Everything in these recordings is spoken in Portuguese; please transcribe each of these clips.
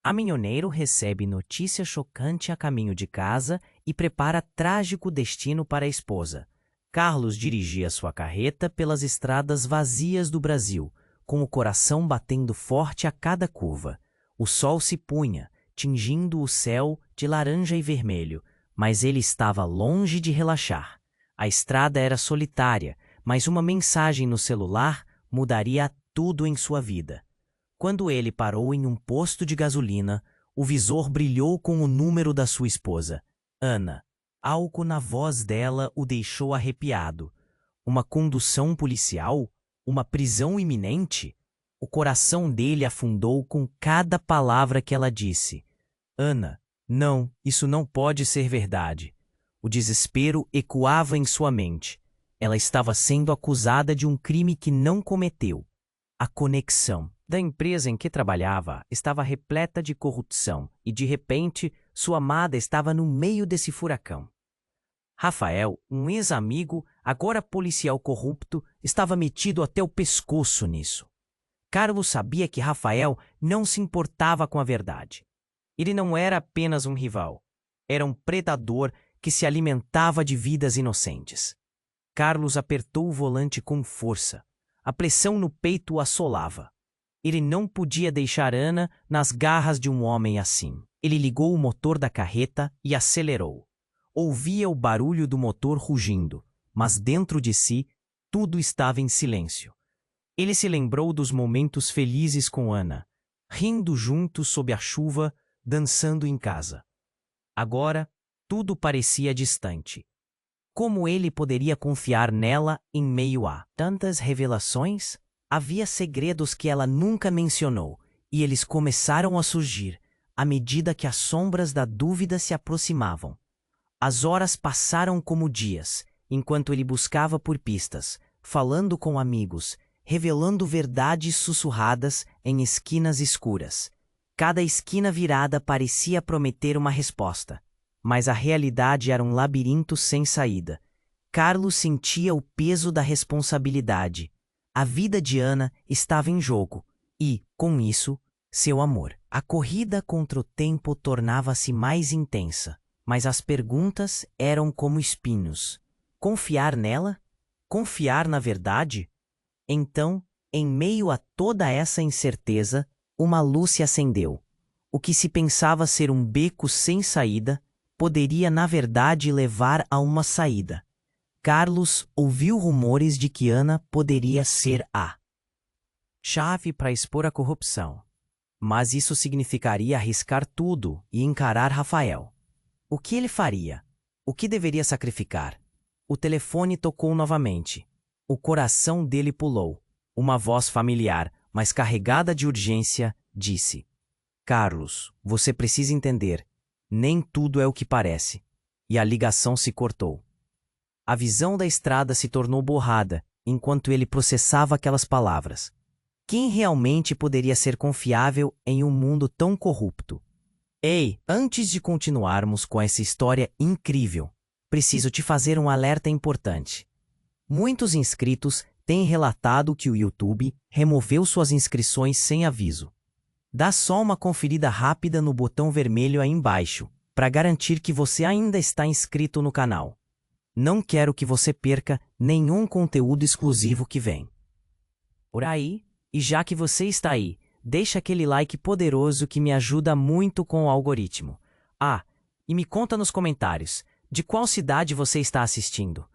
Caminhoneiro recebe notícia chocante a caminho de casa e prepara trágico destino para a esposa. Carlos dirigia sua carreta pelas estradas vazias do Brasil, com o coração batendo forte a cada curva. O sol se punha, tingindo o céu de laranja e vermelho, mas ele estava longe de relaxar. A estrada era solitária, mas uma mensagem no celular mudaria tudo em sua vida. Quando ele parou em um posto de gasolina, o visor brilhou com o número da sua esposa, Ana. Algo na voz dela o deixou arrepiado. Uma condução policial? Uma prisão iminente? O coração dele afundou com cada palavra que ela disse. Ana, não, isso não pode ser verdade. O desespero ecoava em sua mente. Ela estava sendo acusada de um crime que não cometeu. A conexão da empresa em que trabalhava estava repleta de corrupção e, de repente, sua amada estava no meio desse furacão. Rafael, um ex-amigo, agora policial corrupto, estava metido até o pescoço nisso. Carlos sabia que Rafael não se importava com a verdade. Ele não era apenas um rival. Era um predador que se alimentava de vidas inocentes. Carlos apertou o volante com força. A pressão no peito o assolava. Ele não podia deixar Ana nas garras de um homem assim. Ele ligou o motor da carreta e acelerou. Ouvia o barulho do motor rugindo, mas dentro de si, tudo estava em silêncio. Ele se lembrou dos momentos felizes com Ana, rindo juntos sob a chuva, dançando em casa. Agora, tudo parecia distante. Como ele poderia confiar nela em meio a tantas revelações? Havia segredos que ela nunca mencionou, e eles começaram a surgir, à medida que as sombras da dúvida se aproximavam. As horas passaram como dias, enquanto ele buscava por pistas, falando com amigos, revelando verdades sussurradas em esquinas escuras. Cada esquina virada parecia prometer uma resposta, mas a realidade era um labirinto sem saída. Carlos sentia o peso da responsabilidade. A vida de Ana estava em jogo e, com isso, seu amor. A corrida contra o tempo tornava-se mais intensa, mas as perguntas eram como espinhos. Confiar nela? Confiar na verdade? Então, em meio a toda essa incerteza, uma luz se acendeu. O que se pensava ser um beco sem saída poderia, na verdade, levar a uma saída. Carlos ouviu rumores de que Ana poderia ser a chave para expor a corrupção. Mas isso significaria arriscar tudo e encarar Rafael. O que ele faria? O que deveria sacrificar? O telefone tocou novamente. O coração dele pulou. Uma voz familiar, mas carregada de urgência, disse: Carlos, você precisa entender. Nem tudo é o que parece. E a ligação se cortou. A visão da estrada se tornou borrada enquanto ele processava aquelas palavras. Quem realmente poderia ser confiável em um mundo tão corrupto? Ei, antes de continuarmos com essa história incrível, preciso te fazer um alerta importante. Muitos inscritos têm relatado que o YouTube removeu suas inscrições sem aviso. Dá só uma conferida rápida no botão vermelho aí embaixo, para garantir que você ainda está inscrito no canal. Não quero que você perca nenhum conteúdo exclusivo que vem por aí, e já que você está aí, deixa aquele like poderoso que me ajuda muito com o algoritmo. Ah, e me conta nos comentários, de qual cidade você está assistindo?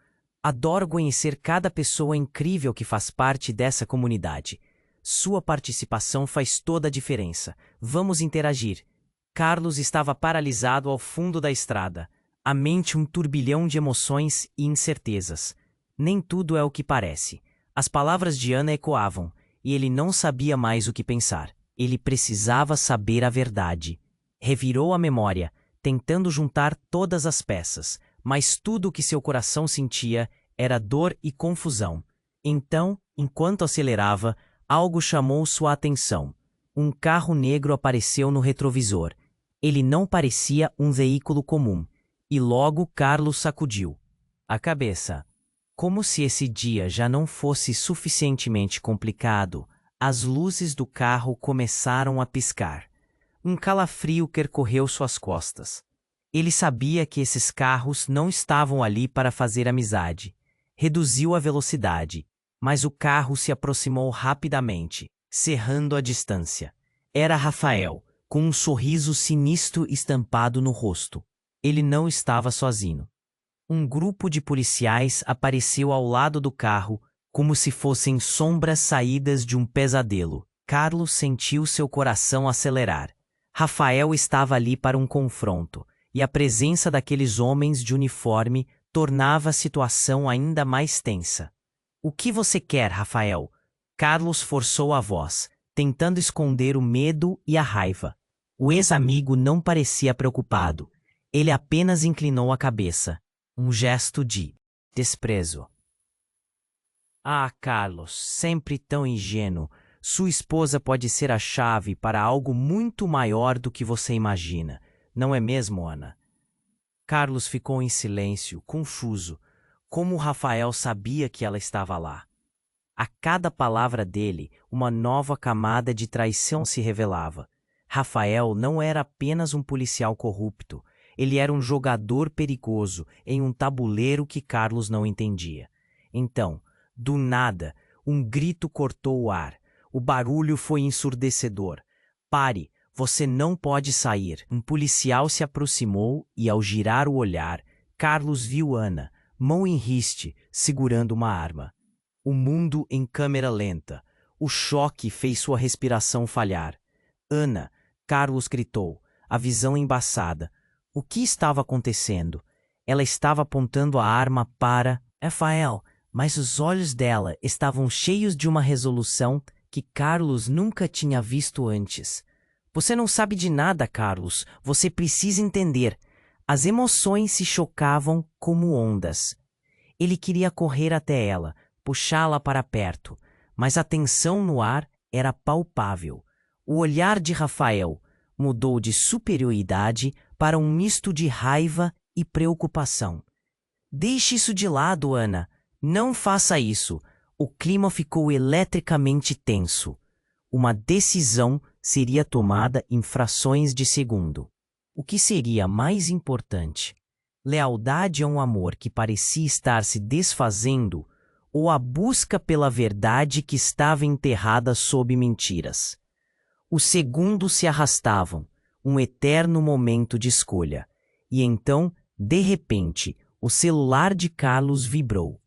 Adoro conhecer cada pessoa incrível que faz parte dessa comunidade. Sua participação faz toda a diferença. Vamos interagir. Carlos estava paralisado ao fundo da estrada. A mente um turbilhão de emoções e incertezas. Nem tudo é o que parece. As palavras de Ana ecoavam, e ele não sabia mais o que pensar. Ele precisava saber a verdade. Revirou a memória, tentando juntar todas as peças, mas tudo o que seu coração sentia era dor e confusão. Então, enquanto acelerava, algo chamou sua atenção. Um carro negro apareceu no retrovisor. Ele não parecia um veículo comum. E logo Carlos sacudiu a cabeça. Como se esse dia já não fosse suficientemente complicado, as luzes do carro começaram a piscar. Um calafrio percorreu suas costas. Ele sabia que esses carros não estavam ali para fazer amizade. Reduziu a velocidade, mas o carro se aproximou rapidamente, cerrando a distância. Era Rafael, com um sorriso sinistro estampado no rosto. Ele não estava sozinho. Um grupo de policiais apareceu ao lado do carro, como se fossem sombras saídas de um pesadelo. Carlos sentiu seu coração acelerar. Rafael estava ali para um confronto, e a presença daqueles homens de uniforme tornava a situação ainda mais tensa. O que você quer, Rafael? Carlos forçou a voz, tentando esconder o medo e a raiva. O ex-amigo não parecia preocupado. Ele apenas inclinou a cabeça. Um gesto de desprezo. Ah, Carlos, sempre tão ingênuo. Sua esposa pode ser a chave para algo muito maior do que você imagina. Não é mesmo, Ana? Carlos ficou em silêncio, confuso. Como Rafael sabia que ela estava lá? A cada palavra dele, uma nova camada de traição se revelava. Rafael não era apenas um policial corrupto. Ele era um jogador perigoso em um tabuleiro que Carlos não entendia. Então, do nada, um grito cortou o ar. O barulho foi ensurdecedor. Pare, você não pode sair. Um policial se aproximou e, ao girar o olhar, Carlos viu Ana, mão em riste, segurando uma arma. O mundo em câmera lenta. O choque fez sua respiração falhar. Ana, Carlos gritou, a visão embaçada. O que estava acontecendo? Ela estava apontando a arma para Rafael, mas os olhos dela estavam cheios de uma resolução que Carlos nunca tinha visto antes. Você não sabe de nada, Carlos. Você precisa entender. As emoções se chocavam como ondas. Ele queria correr até ela, puxá-la para perto, mas a tensão no ar era palpável. O olhar de Rafael mudou de superioridade para um misto de raiva e preocupação. Deixe isso de lado, Ana. Não faça isso. O clima ficou eletricamente tenso. Uma decisão seria tomada em frações de segundo. O que seria mais importante? Lealdade a um amor que parecia estar se desfazendo ou a busca pela verdade que estava enterrada sob mentiras? Os segundos se arrastavam, um eterno momento de escolha. E então, de repente, o celular de Carlos vibrou.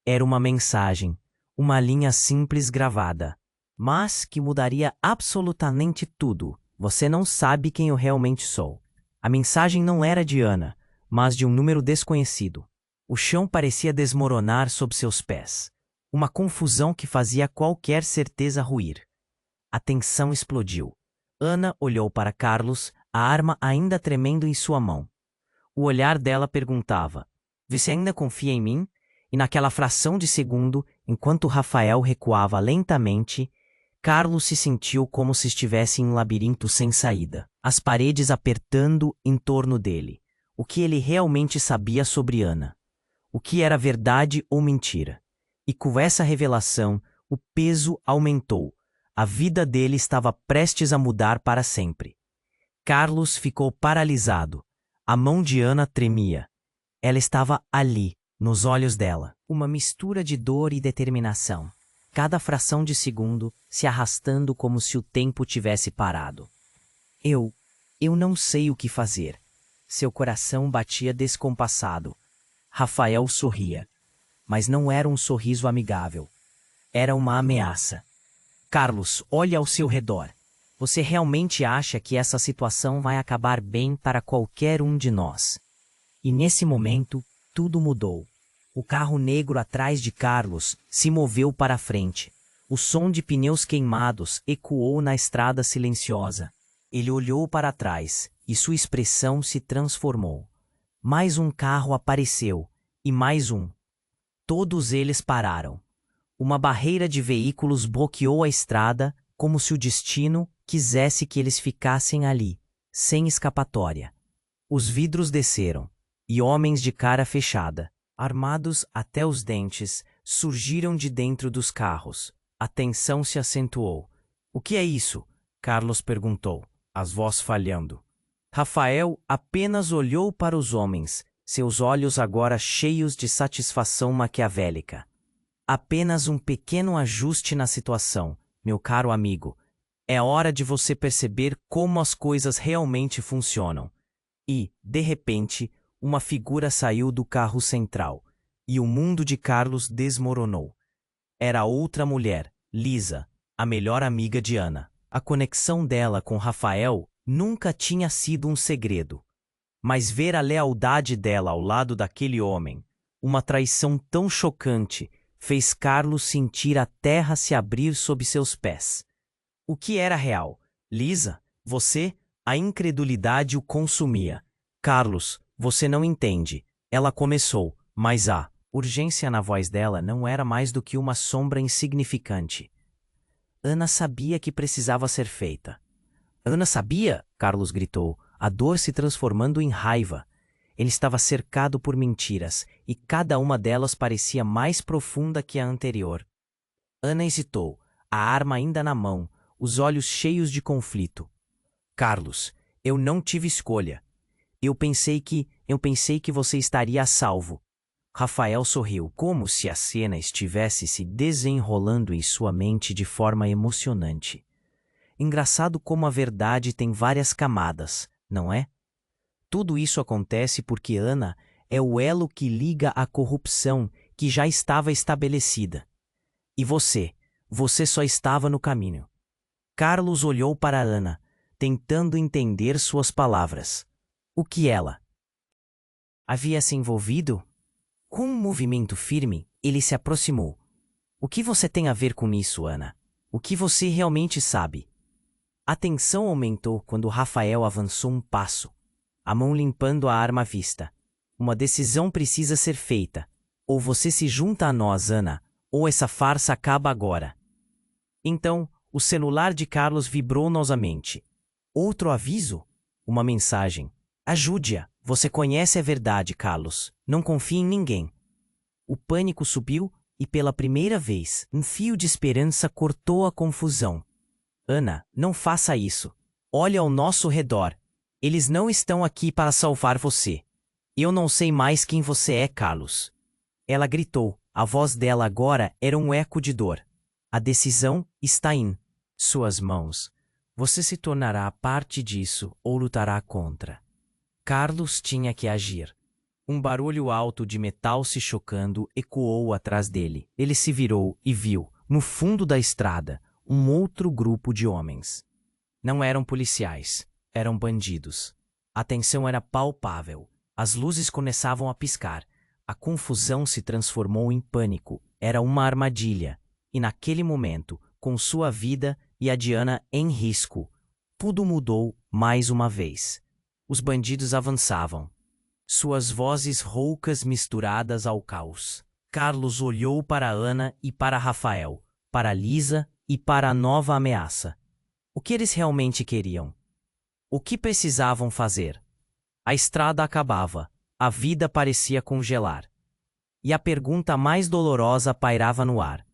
Era uma mensagem, uma linha simples gravada, mas que mudaria absolutamente tudo. Você não sabe quem eu realmente sou. A mensagem não era de Ana, mas de um número desconhecido. O chão parecia desmoronar sob seus pés. Uma confusão que fazia qualquer certeza ruir. A tensão explodiu. Ana olhou para Carlos, a arma ainda tremendo em sua mão. O olhar dela perguntava: você ainda confia em mim? E naquela fração de segundo, enquanto Rafael recuava lentamente, Carlos se sentiu como se estivesse em um labirinto sem saída, as paredes apertando em torno dele. O que ele realmente sabia sobre Ana? O que era verdade ou mentira? E com essa revelação, o peso aumentou. A vida dele estava prestes a mudar para sempre. Carlos ficou paralisado. A mão de Ana tremia. Ela estava ali, nos olhos dela. Uma mistura de dor e determinação. Cada fração de segundo se arrastando como se o tempo tivesse parado. Eu não sei o que fazer. Seu coração batia descompassado. Rafael sorria. Mas não era um sorriso amigável. Era uma ameaça. Carlos, olhe ao seu redor. Você realmente acha que essa situação vai acabar bem para qualquer um de nós? E nesse momento, tudo mudou. O carro negro atrás de Carlos se moveu para a frente. O som de pneus queimados ecoou na estrada silenciosa. Ele olhou para trás e sua expressão se transformou. Mais um carro apareceu, e mais um. Todos eles pararam. Uma barreira de veículos bloqueou a estrada, como se o destino quisesse que eles ficassem ali, sem escapatória. Os vidros desceram, e homens de cara fechada, armados até os dentes, surgiram de dentro dos carros. A tensão se acentuou. O que é isso? Carlos perguntou. as voz falhando. Rafael apenas olhou para os homens, seus olhos agora cheios de satisfação maquiavélica. Apenas um pequeno ajuste na situação, meu caro amigo. É hora de você perceber como as coisas realmente funcionam. E, de repente, uma figura saiu do carro central, e o mundo de Carlos desmoronou. Era outra mulher, Lisa, a melhor amiga de Ana. A conexão dela com Rafael nunca tinha sido um segredo. Mas ver a lealdade dela ao lado daquele homem, uma traição tão chocante, fez Carlos sentir a terra se abrir sob seus pés. O que era real? Lisa, você? A incredulidade o consumia. Carlos, você não entende. Ela começou, mas a urgência na voz dela não era mais do que uma sombra insignificante. Ana sabia que precisava ser feita. Ana sabia? Carlos gritou, a dor se transformando em raiva. Ele estava cercado por mentiras, e cada uma delas parecia mais profunda que a anterior. Ana hesitou, a arma ainda na mão, os olhos cheios de conflito. Carlos, eu não tive escolha. Eu pensei que você estaria a salvo. Rafael sorriu, como se a cena estivesse se desenrolando em sua mente de forma emocionante. Engraçado como a verdade tem várias camadas, não é? Tudo isso acontece porque Ana é o elo que liga a corrupção que já estava estabelecida. E você só estava no caminho. Carlos olhou para Ana, tentando entender suas palavras. O que ela havia se envolvido? Com um movimento firme, ele se aproximou. O que você tem a ver com isso, Ana? O que você realmente sabe? A tensão aumentou quando Rafael avançou um passo, a mão limpando a arma à vista. Uma decisão precisa ser feita. Ou você se junta a nós, Ana, ou essa farsa acaba agora. Então, o celular de Carlos vibrou novamente. Outro aviso? Uma mensagem. Ajude-a. Você conhece a verdade, Carlos. Não confie em ninguém. O pânico subiu e, pela primeira vez, um fio de esperança cortou a confusão. Ana, não faça isso. Olhe ao nosso redor. Eles não estão aqui para salvar você. Eu não sei mais quem você é, Carlos. Ela gritou. A voz dela agora era um eco de dor. A decisão está em suas mãos. Você se tornará parte disso ou lutará contra. Carlos tinha que agir. Um barulho alto de metal se chocando ecoou atrás dele. Ele se virou e viu, no fundo da estrada, um outro grupo de homens. Não eram policiais, eram bandidos. A tensão era palpável. As luzes começavam a piscar. A confusão se transformou em pânico. Era uma armadilha. E naquele momento, com sua vida e a de Ana em risco, tudo mudou mais uma vez. Os bandidos avançavam. Suas vozes roucas misturadas ao caos. Carlos olhou para Ana e para Rafael, para Lisa e para a nova ameaça. O que eles realmente queriam? O que precisavam fazer? A estrada acabava. A vida parecia congelar. E a pergunta mais dolorosa pairava no ar.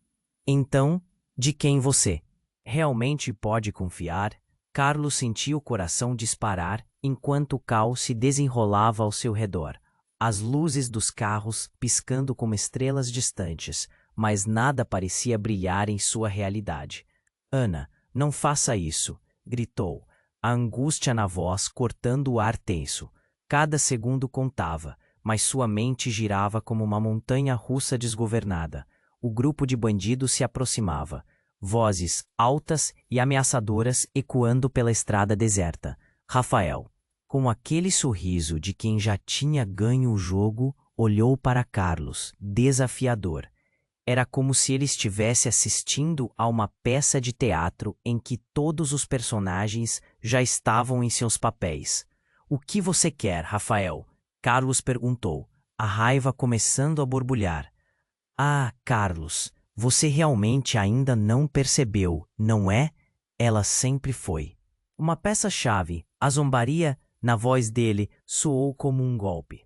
Então, de quem você realmente pode confiar? Carlos sentia o coração disparar enquanto o caos se desenrolava ao seu redor. As luzes dos carros piscando como estrelas distantes, mas nada parecia brilhar em sua realidade. Ana, não faça isso, gritou, a angústia na voz cortando o ar tenso. Cada segundo contava, mas sua mente girava como uma montanha russa desgovernada. O grupo de bandidos se aproximava, vozes altas e ameaçadoras ecoando pela estrada deserta. Rafael, com aquele sorriso de quem já tinha ganho o jogo, olhou para Carlos, desafiador. Era como se ele estivesse assistindo a uma peça de teatro em que todos os personagens já estavam em seus papéis. O que você quer, Rafael? Carlos perguntou, a raiva começando a borbulhar. Ah, Carlos, você realmente ainda não percebeu, não é? Ela sempre foi. Uma peça-chave, a zombaria, na voz dele, soou como um golpe.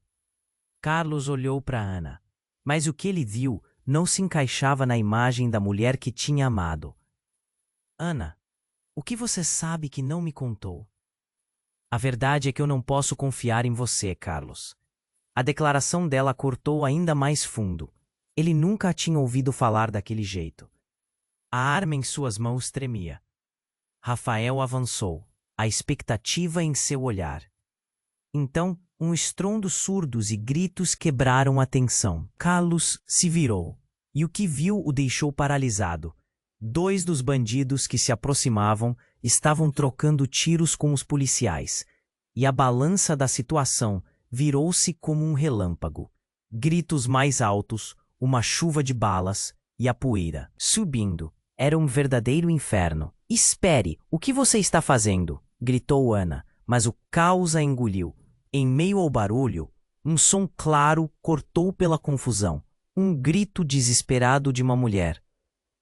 Carlos olhou para Ana, mas o que ele viu não se encaixava na imagem da mulher que tinha amado. Ana, o que você sabe que não me contou? A verdade é que eu não posso confiar em você, Carlos. A declaração dela cortou ainda mais fundo. Ele nunca a tinha ouvido falar daquele jeito. A arma em suas mãos tremia. Rafael avançou, a expectativa em seu olhar. Então, um estrondo surdos e gritos quebraram a tensão. Carlos se virou, e o que viu o deixou paralisado. 2 dos bandidos que se aproximavam estavam trocando tiros com os policiais, e a balança da situação virou-se como um relâmpago. Gritos mais altos, uma chuva de balas e a poeira subindo. Era um verdadeiro inferno. Espere, o que você está fazendo? Gritou Ana, mas o caos a engoliu. Em meio ao barulho, um som claro cortou pela confusão. Um grito desesperado de uma mulher.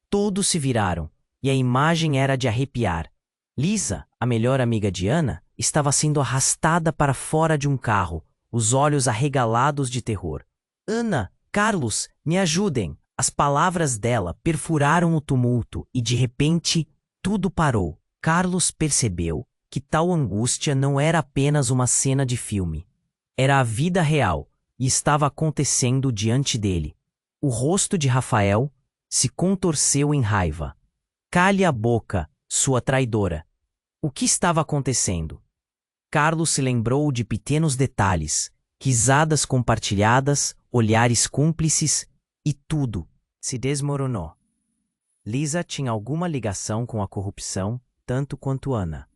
Todos se viraram, e a imagem era de arrepiar. Lisa, a melhor amiga de Ana, estava sendo arrastada para fora de um carro, os olhos arregalados de terror. Ana, Carlos, me ajudem! As palavras dela perfuraram o tumulto e, de repente, tudo parou. Carlos percebeu que tal angústia não era apenas uma cena de filme. Era a vida real e estava acontecendo diante dele. O rosto de Rafael se contorceu em raiva. Cale a boca, sua traidora. O que estava acontecendo? Carlos se lembrou de pequenos detalhes, risadas compartilhadas, olhares cúmplices, e tudo se desmoronou. Lisa tinha alguma ligação com a corrupção, tanto quanto Ana.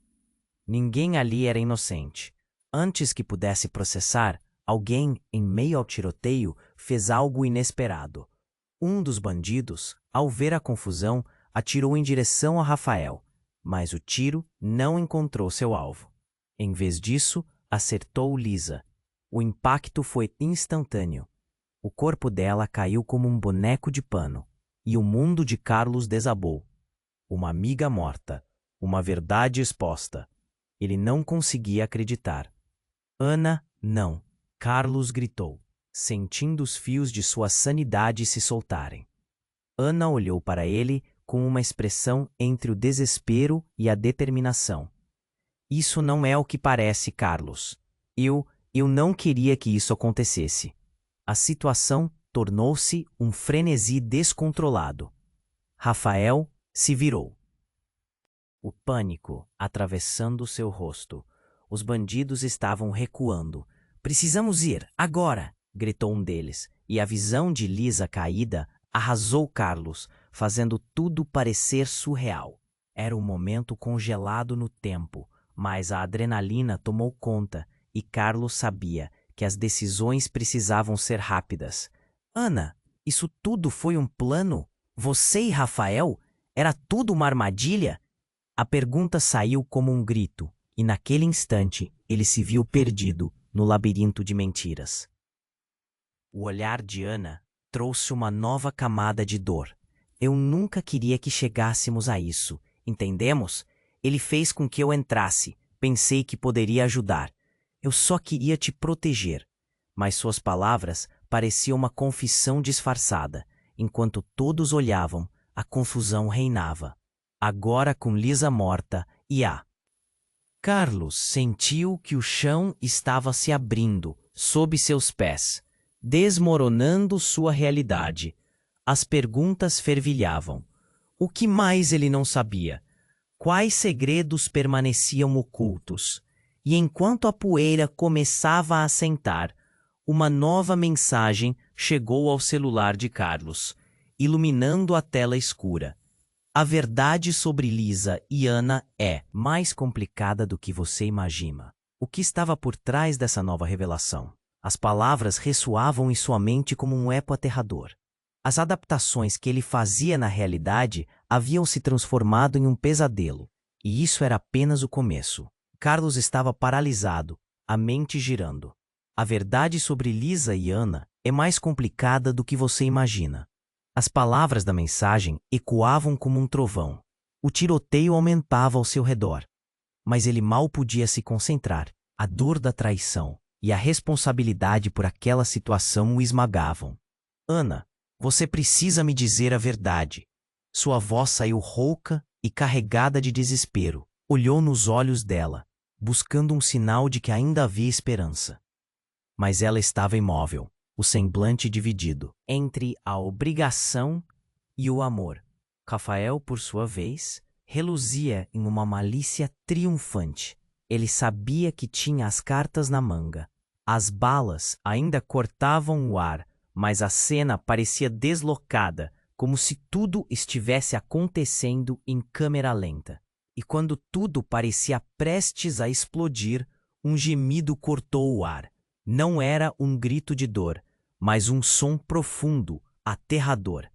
Ninguém ali era inocente. Antes que pudesse processar, alguém, em meio ao tiroteio, fez algo inesperado. Um dos bandidos, ao ver a confusão, atirou em direção a Rafael, mas o tiro não encontrou seu alvo. Em vez disso, acertou Lisa. O impacto foi instantâneo. O corpo dela caiu como um boneco de pano, e o mundo de Carlos desabou. Uma amiga morta, uma verdade exposta. Ele não conseguia acreditar. Ana, não. Carlos gritou, sentindo os fios de sua sanidade se soltarem. Ana olhou para ele com uma expressão entre o desespero e a determinação. Isso não é o que parece, Carlos. Eu não queria que isso acontecesse. A situação tornou-se um frenesi descontrolado. Rafael se virou. O pânico atravessando seu rosto. Os bandidos estavam recuando. Precisamos ir, agora! Gritou um deles, e a visão de Lisa caída arrasou Carlos, fazendo tudo parecer surreal. Era um momento congelado no tempo, mas a adrenalina tomou conta, e Carlos sabia que as decisões precisavam ser rápidas. Ana, isso tudo foi um plano? Você e Rafael? Era tudo uma armadilha? A pergunta saiu como um grito, e naquele instante ele se viu perdido no labirinto de mentiras. O olhar de Ana trouxe uma nova camada de dor. Eu nunca queria que chegássemos a isso, entendemos? Ele fez com que eu entrasse, pensei que poderia ajudar. Eu só queria te proteger. Mas suas palavras pareciam uma confissão disfarçada. Enquanto todos olhavam, a confusão reinava. Agora com Lisa morta e a... Carlos sentiu que o chão estava se abrindo sob seus pés, desmoronando sua realidade. As perguntas fervilhavam. O que mais ele não sabia? Quais segredos permaneciam ocultos? E enquanto a poeira começava a assentar, uma nova mensagem chegou ao celular de Carlos, iluminando a tela escura. A verdade sobre Lisa e Ana é mais complicada do que você imagina. O que estava por trás dessa nova revelação? As palavras ressoavam em sua mente como um eco aterrador. As adaptações que ele fazia na realidade haviam se transformado em um pesadelo, e isso era apenas o começo. Carlos estava paralisado, a mente girando. A verdade sobre Lisa e Ana é mais complicada do que você imagina. As palavras da mensagem ecoavam como um trovão. O tiroteio aumentava ao seu redor. Mas ele mal podia se concentrar. A dor da traição e a responsabilidade por aquela situação o esmagavam. Ana, você precisa me dizer a verdade. Sua voz saiu rouca e carregada de desespero. Olhou nos olhos dela. buscando um sinal de que ainda havia esperança. Mas ela estava imóvel, o semblante dividido entre a obrigação e o amor. Rafael, por sua vez, reluzia em uma malícia triunfante. Ele sabia que tinha as cartas na manga. As balas ainda cortavam o ar, mas a cena parecia deslocada, como se tudo estivesse acontecendo em câmera lenta. E quando tudo parecia prestes a explodir, um gemido cortou o ar. Não era um grito de dor, mas um som profundo, aterrador.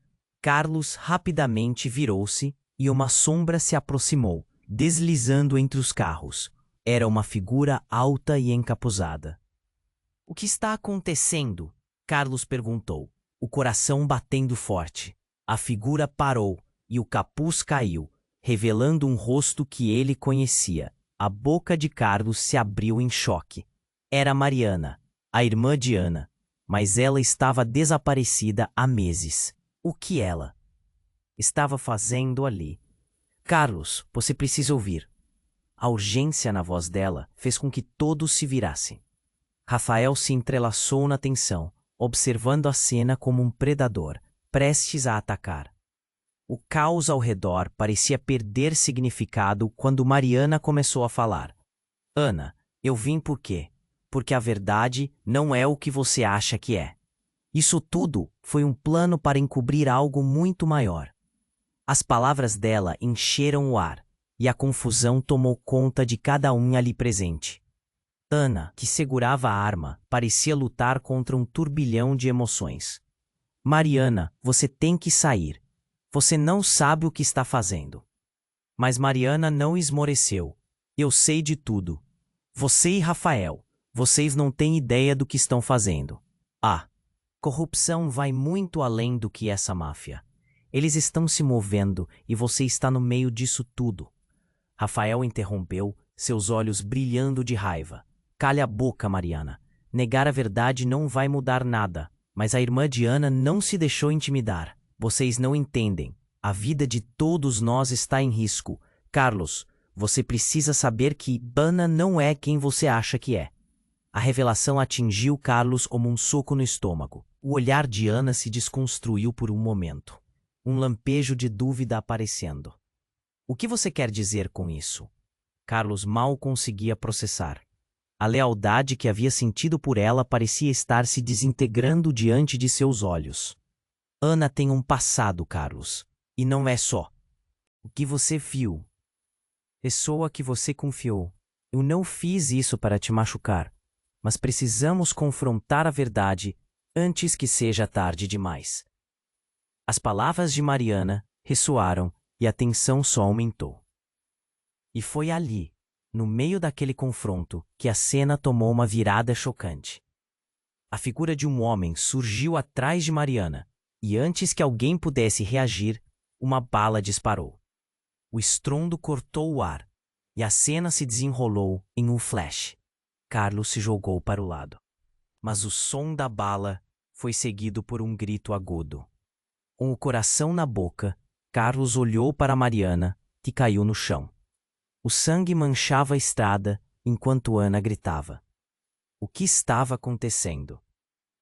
Carlos rapidamente virou-se e uma sombra se aproximou, deslizando entre os carros. Era uma figura alta e encapuzada. — O que está acontecendo? Carlos perguntou, o coração batendo forte. A figura parou e o capuz caiu, revelando um rosto que ele conhecia. A boca de Carlos se abriu em choque. Era Mariana, a irmã de Ana, mas ela estava desaparecida há meses. O que ela estava fazendo ali? Carlos, você precisa ouvir. A urgência na voz dela fez com que todos se virassem. Rafael se entrelaçou na tensão, observando a cena como um predador, prestes a atacar. O caos ao redor parecia perder significado quando Mariana começou a falar. — Ana, eu vim por quê? Porque a verdade não é o que você acha que é. Isso tudo foi um plano para encobrir algo muito maior. As palavras dela encheram o ar, e a confusão tomou conta de cada um ali presente. Ana, que segurava a arma, parecia lutar contra um turbilhão de emoções. — Mariana, você tem que sair. Você não sabe o que está fazendo. Mas Mariana não esmoreceu. — Eu sei de tudo. Você e Rafael, vocês não têm ideia do que estão fazendo. Ah, corrupção vai muito além do que essa máfia. Eles estão se movendo e você está no meio disso tudo. Rafael interrompeu, seus olhos brilhando de raiva. — Calha a boca, Mariana. Negar a verdade não vai mudar nada. Mas a irmã de Ana não se deixou intimidar. Vocês não entendem. A vida de todos nós está em risco. Carlos, você precisa saber que Ana não é quem você acha que é. A revelação atingiu Carlos como um soco no estômago. O olhar de Ana se desconstruiu por um momento. Um lampejo de dúvida aparecendo. — O que você quer dizer com isso? Carlos mal conseguia processar. A lealdade que havia sentido por ela parecia estar se desintegrando diante de seus olhos. — Ana tem um passado, Carlos. E não é só o que você viu. Pessoa que você confiou. Eu não fiz isso para te machucar, mas precisamos confrontar a verdade antes que seja tarde demais. As palavras de Mariana ressoaram e a tensão só aumentou. E foi ali, no meio daquele confronto, que a cena tomou uma virada chocante. A figura de um homem surgiu atrás de Mariana, e antes que alguém pudesse reagir, uma bala disparou. O estrondo cortou o ar, e a cena se desenrolou em um flash. Carlos se jogou para o lado. Mas o som da bala foi seguido por um grito agudo. Com o coração na boca, Carlos olhou para Mariana, que caiu no chão. O sangue manchava a estrada enquanto Ana gritava. O que estava acontecendo?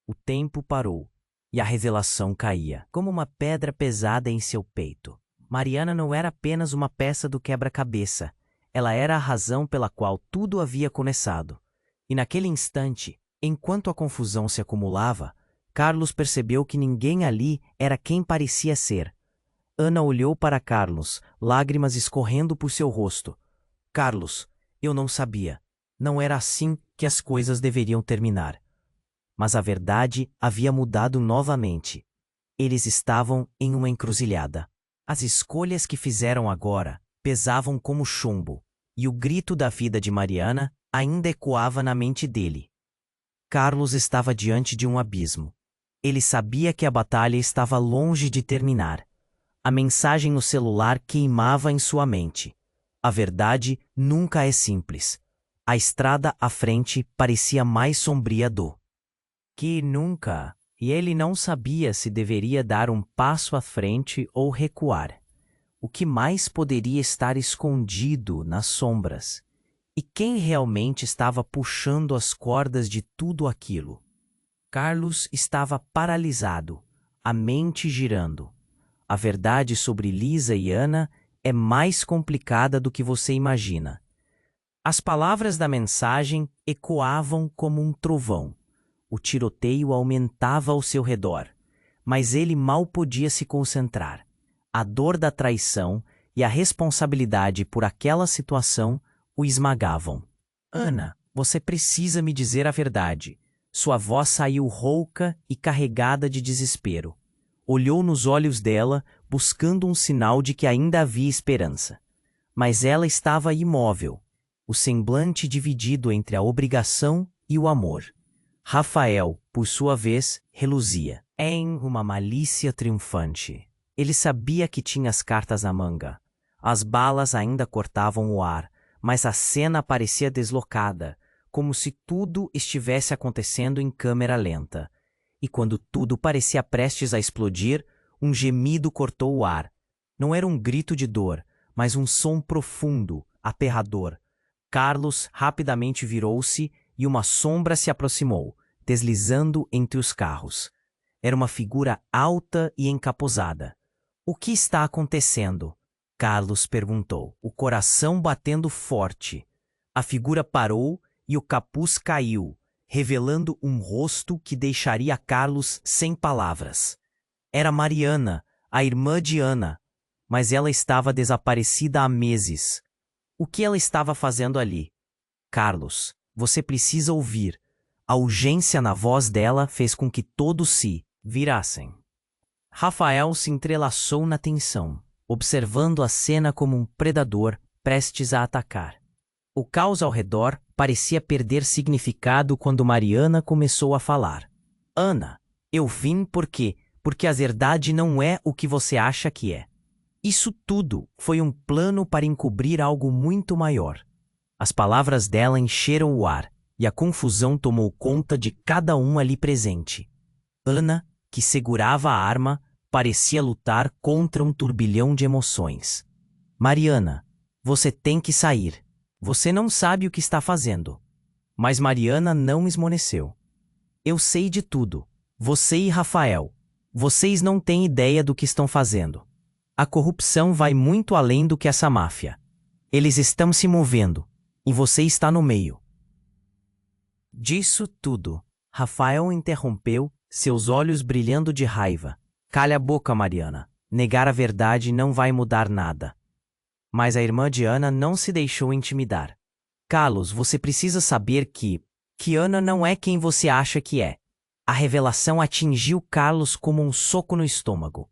O tempo parou e a revelação caía, como uma pedra pesada em seu peito. Mariana não era apenas uma peça do quebra-cabeça. Ela era a razão pela qual tudo havia começado. E naquele instante, enquanto a confusão se acumulava, Carlos percebeu que ninguém ali era quem parecia ser. Ana olhou para Carlos, lágrimas escorrendo por seu rosto. — Carlos, eu não sabia. Não era assim que as coisas deveriam terminar. Mas a verdade havia mudado novamente. Eles estavam em uma encruzilhada. As escolhas que fizeram agora pesavam como chumbo, e o grito da vida de Mariana ainda ecoava na mente dele. Carlos estava diante de um abismo. Ele sabia que a batalha estava longe de terminar. A mensagem no celular queimava em sua mente. A verdade nunca é simples. A estrada à frente parecia mais sombria do que nunca, e ele não sabia se deveria dar um passo à frente ou recuar. O que mais poderia estar escondido nas sombras? E quem realmente estava puxando as cordas de tudo aquilo? Carlos estava paralisado, a mente girando. A verdade sobre Lisa e Ana é mais complicada do que você imagina. As palavras da mensagem ecoavam como um trovão. O tiroteio aumentava ao seu redor, mas ele mal podia se concentrar. A dor da traição e a responsabilidade por aquela situação o esmagavam. Ana, você precisa me dizer a verdade. Sua voz saiu rouca e carregada de desespero. Olhou nos olhos dela, buscando um sinal de que ainda havia esperança. Mas ela estava imóvel, o semblante dividido entre a obrigação e o amor. Rafael, por sua vez, reluzia em uma malícia triunfante. Ele sabia que tinha as cartas na manga. As balas ainda cortavam o ar, mas a cena parecia deslocada, como se tudo estivesse acontecendo em câmera lenta. E quando tudo parecia prestes a explodir, um gemido cortou o ar. Não era um grito de dor, mas um som profundo, aterrador. Carlos rapidamente virou-se e uma sombra se aproximou, deslizando entre os carros. Era uma figura alta e encapuzada. O que está acontecendo? Carlos perguntou, o coração batendo forte. A figura parou e o capuz caiu, revelando um rosto que deixaria Carlos sem palavras. Era Mariana, a irmã de Ana, mas ela estava desaparecida há meses. O que ela estava fazendo ali? Carlos, você precisa ouvir. A urgência na voz dela fez com que todos se virassem. Rafael se entrelaçou na tensão, observando a cena como um predador prestes a atacar. O caos ao redor parecia perder significado quando Mariana começou a falar. Ana, eu vim porque a verdade não é o que você acha que é. Isso tudo foi um plano para encobrir algo muito maior. As palavras dela encheram o ar, e a confusão tomou conta de cada um ali presente. Ana, que segurava a arma, parecia lutar contra um turbilhão de emoções. Mariana, você tem que sair. Você não sabe o que está fazendo. Mas Mariana não esmorneceu. Eu sei de tudo. Você e Rafael. Vocês não têm ideia do que estão fazendo. A corrupção vai muito além do que essa máfia. Eles estão se movendo, e você está no meio. Disso tudo, Rafael interrompeu, seus olhos brilhando de raiva. Calha a boca, Mariana. Negar a verdade não vai mudar nada. Mas a irmã de Ana não se deixou intimidar. Carlos, você precisa saber que Ana não é quem você acha que é. A revelação atingiu Carlos como um soco no estômago.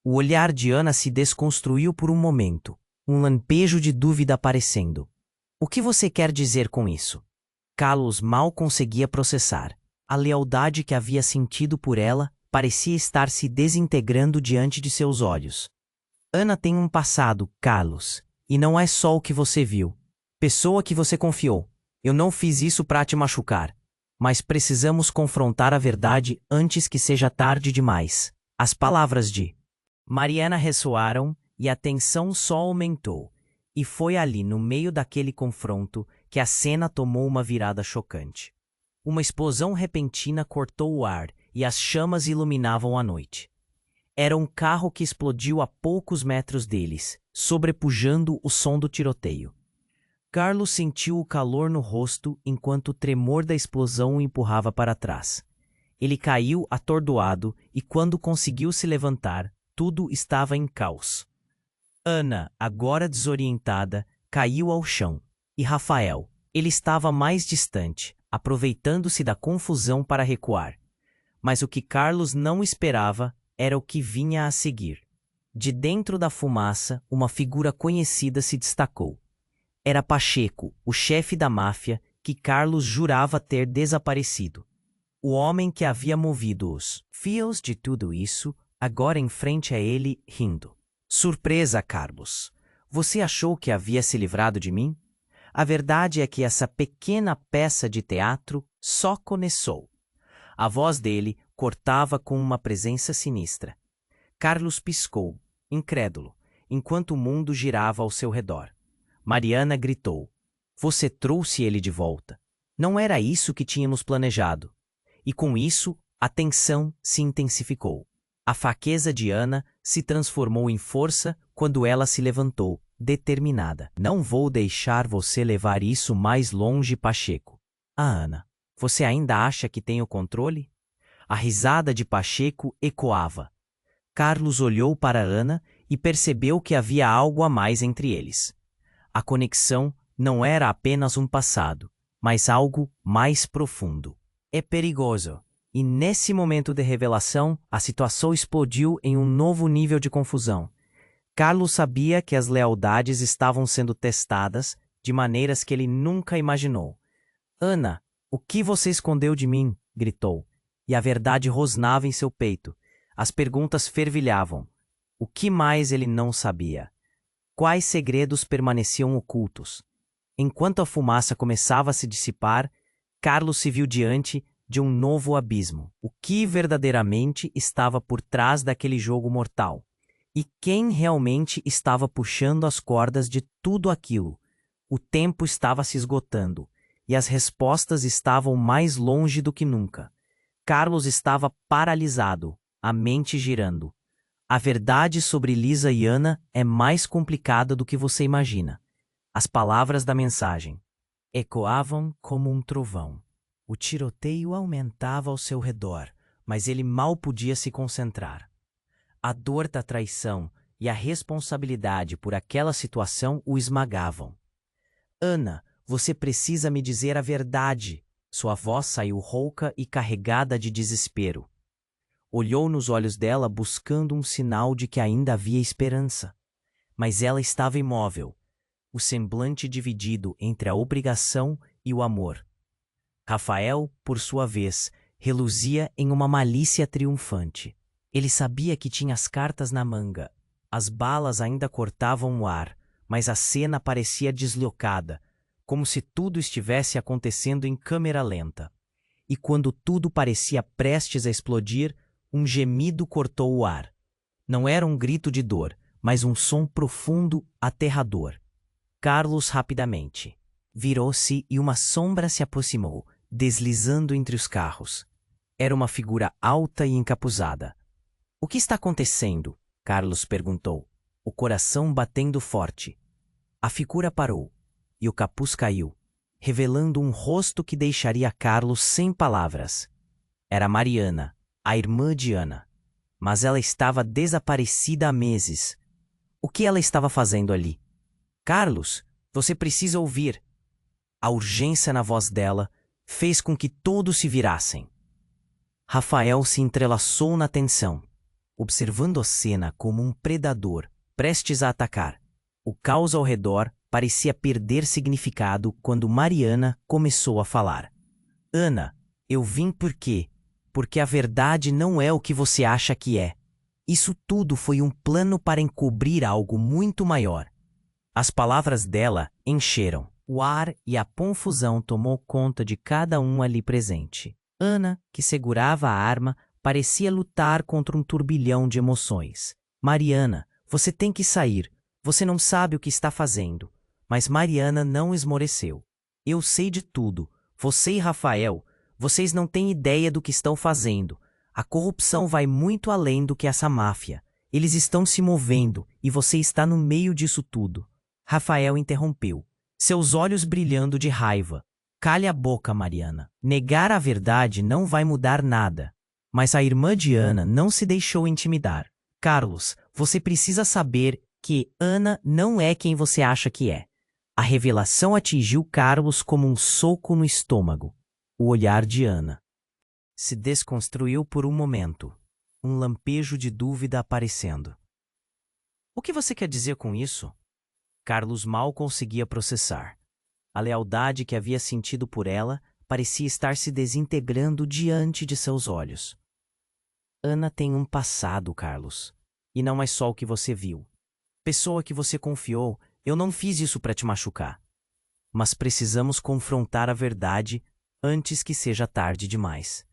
O olhar de Ana se desconstruiu por um momento, um lampejo de dúvida aparecendo. O que você quer dizer com isso? Carlos mal conseguia processar. A lealdade que havia sentido por ela parecia estar se desintegrando diante de seus olhos. Ana tem um passado, Carlos, e não é só o que você viu. Pessoa que você confiou. Eu não fiz isso para te machucar. Mas precisamos confrontar a verdade antes que seja tarde demais. As palavras de Mariana ressoaram e a tensão só aumentou. E foi ali, no meio daquele confronto, que a cena tomou uma virada chocante. Uma explosão repentina cortou o ar e as chamas iluminavam a noite. Era um carro que explodiu a poucos metros deles, sobrepujando o som do tiroteio. Carlos sentiu o calor no rosto enquanto o tremor da explosão o empurrava para trás. Ele caiu atordoado e quando conseguiu se levantar, tudo estava em caos. Ana, agora desorientada, caiu ao chão. E Rafael, ele estava mais distante, aproveitando-se da confusão para recuar. Mas o que Carlos não esperava era o que vinha a seguir. De dentro da fumaça, uma figura conhecida se destacou. Era Pacheco, o chefe da máfia, que Carlos jurava ter desaparecido. O homem que havia movido os fios de tudo isso, agora em frente a ele, rindo. Surpresa, Carlos. Você achou que havia se livrado de mim? A verdade é que essa pequena peça de teatro só começou. A voz dele cortava com uma presença sinistra. Carlos piscou, incrédulo, enquanto o mundo girava ao seu redor. Mariana gritou. Você trouxe ele de volta. Não era isso que tínhamos planejado. E com isso, a tensão se intensificou. A fraqueza de Ana se transformou em força quando ela se levantou, determinada. Não vou deixar você levar isso mais longe, Pacheco. Ana, você ainda acha que tem o controle? A risada de Pacheco ecoava. Carlos olhou para Ana e percebeu que havia algo a mais entre eles. A conexão não era apenas um passado, mas algo mais profundo. É perigoso. E nesse momento de revelação, a situação explodiu em um novo nível de confusão. Carlos sabia que as lealdades estavam sendo testadas de maneiras que ele nunca imaginou. Ana, o que você escondeu de mim? Gritou. E a verdade rosnava em seu peito. As perguntas fervilhavam. O que mais ele não sabia? Quais segredos permaneciam ocultos? Enquanto a fumaça começava a se dissipar, Carlos se viu diante de um novo abismo. O que verdadeiramente estava por trás daquele jogo mortal? E quem realmente estava puxando as cordas de tudo aquilo? O tempo estava se esgotando, e as respostas estavam mais longe do que nunca. Carlos estava paralisado, a mente girando. A verdade sobre Lisa e Ana é mais complicada do que você imagina. As palavras da mensagem ecoavam como um trovão. O tiroteio aumentava ao seu redor, mas ele mal podia se concentrar. A dor da traição e a responsabilidade por aquela situação o esmagavam. Ana, você precisa me dizer a verdade. Sua voz saiu rouca e carregada de desespero. Olhou nos olhos dela buscando um sinal de que ainda havia esperança. Mas ela estava imóvel, o semblante dividido entre a obrigação e o amor. Rafael, por sua vez, reluzia em uma malícia triunfante. Ele sabia que tinha as cartas na manga. As balas ainda cortavam o ar, mas a cena parecia deslocada, como se tudo estivesse acontecendo em câmera lenta. E quando tudo parecia prestes a explodir, um gemido cortou o ar. Não era um grito de dor, mas um som profundo, aterrador. Carlos rapidamente virou-se e uma sombra se aproximou, deslizando entre os carros. Era uma figura alta e encapuzada. — O que está acontecendo? Carlos perguntou, o coração batendo forte. A figura parou, e o capuz caiu, revelando um rosto que deixaria Carlos sem palavras. Era Mariana, a irmã de Ana. Mas ela estava desaparecida há meses. O que ela estava fazendo ali? Carlos, você precisa ouvir. A urgência na voz dela fez com que todos se virassem. Rafael se entrelaçou na tensão, observando a cena como um predador prestes a atacar. O caos ao redor parecia perder significado quando Mariana começou a falar. Ana, eu vim por quê? Porque a verdade não é o que você acha que é. Isso tudo foi um plano para encobrir algo muito maior. As palavras dela encheram o ar e a confusão tomou conta de cada um ali presente. Ana, que segurava a arma, parecia lutar contra um turbilhão de emoções. Mariana, você tem que sair. Você não sabe o que está fazendo. Mas Mariana não esmoreceu. Eu sei de tudo. Você e Rafael, vocês não têm ideia do que estão fazendo. A corrupção vai muito além do que essa máfia. Eles estão se movendo e você está no meio disso tudo. Rafael interrompeu, seus olhos brilhando de raiva. Cale a boca, Mariana. Negar a verdade não vai mudar nada. Mas a irmã de Ana não se deixou intimidar. Carlos, você precisa saber que Ana não é quem você acha que é. A revelação atingiu Carlos como um soco no estômago. O olhar de Ana se desconstruiu por um momento, um lampejo de dúvida aparecendo. O que você quer dizer com isso? Carlos mal conseguia processar. A lealdade que havia sentido por ela parecia estar se desintegrando diante de seus olhos. Ana tem um passado, Carlos. E não é só o que você viu. Pessoa que você confiou, eu não fiz isso para te machucar. Mas precisamos confrontar a verdade antes que seja tarde demais.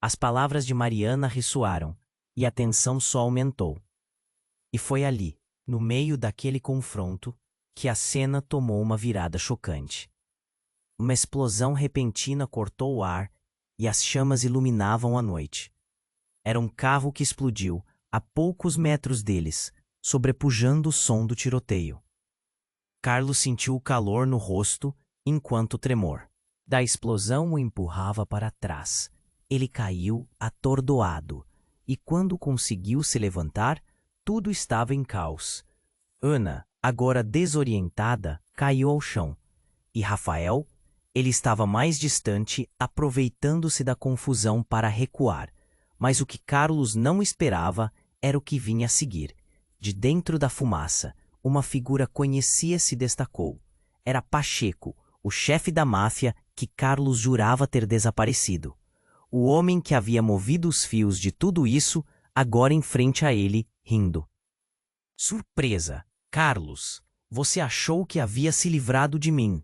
As palavras de Mariana ressoaram, e a tensão só aumentou. E foi ali, no meio daquele confronto, que a cena tomou uma virada chocante. Uma explosão repentina cortou o ar e as chamas iluminavam a noite. Era um carro que explodiu a poucos metros deles, sobrepujando o som do tiroteio. Carlos sentiu o calor no rosto enquanto o tremor da explosão o empurrava para trás. Ele caiu atordoado e quando conseguiu se levantar, tudo estava em caos. Ana, agora desorientada, caiu ao chão. E Rafael? Ele estava mais distante, aproveitando-se da confusão para recuar. Mas o que Carlos não esperava era o que vinha a seguir. De dentro da fumaça, uma figura conhecida se destacou. Era Pacheco, o chefe da máfia que Carlos jurava ter desaparecido. O homem que havia movido os fios de tudo isso, agora em frente a ele, rindo. Surpresa! Carlos, você achou que havia se livrado de mim.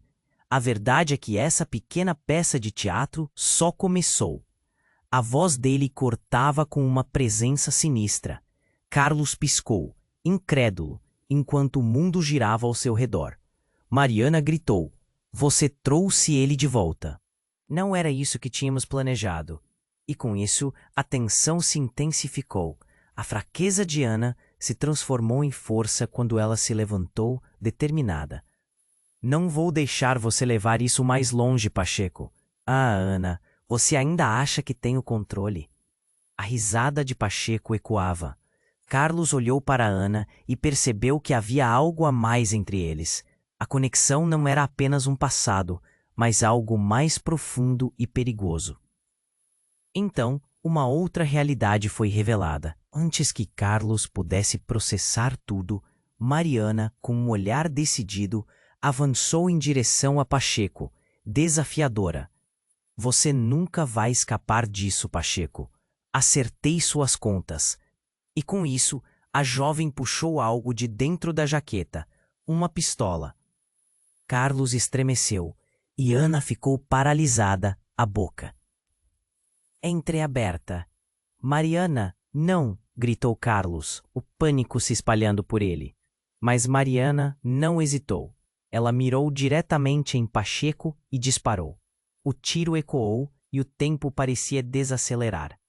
A verdade é que essa pequena peça de teatro só começou. A voz dele cortava com uma presença sinistra. Carlos piscou, incrédulo, enquanto o mundo girava ao seu redor. Mariana gritou: "Você trouxe ele de volta." Não era isso que tínhamos planejado. E com isso, a tensão se intensificou. A fraqueza de Ana se transformou em força quando ela se levantou, determinada. "Não vou deixar você levar isso mais longe, Pacheco." "Ah, Ana, você ainda acha que tem o controle?" A risada de Pacheco ecoava. Carlos olhou para Ana e percebeu que havia algo a mais entre eles. A conexão não era apenas um passado, mas algo mais profundo e perigoso. Então, uma outra realidade foi revelada. Antes que Carlos pudesse processar tudo, Mariana, com um olhar decidido, avançou em direção a Pacheco, desafiadora. "Você nunca vai escapar disso, Pacheco. Acertei suas contas." E com isso, a jovem puxou algo de dentro da jaqueta, uma pistola. Carlos estremeceu e Ana ficou paralisada, a boca entreaberta. "Mariana, não!" gritou Carlos, o pânico se espalhando por ele. Mas Mariana não hesitou. Ela mirou diretamente em Pacheco e disparou. O tiro ecoou e o tempo parecia desacelerar.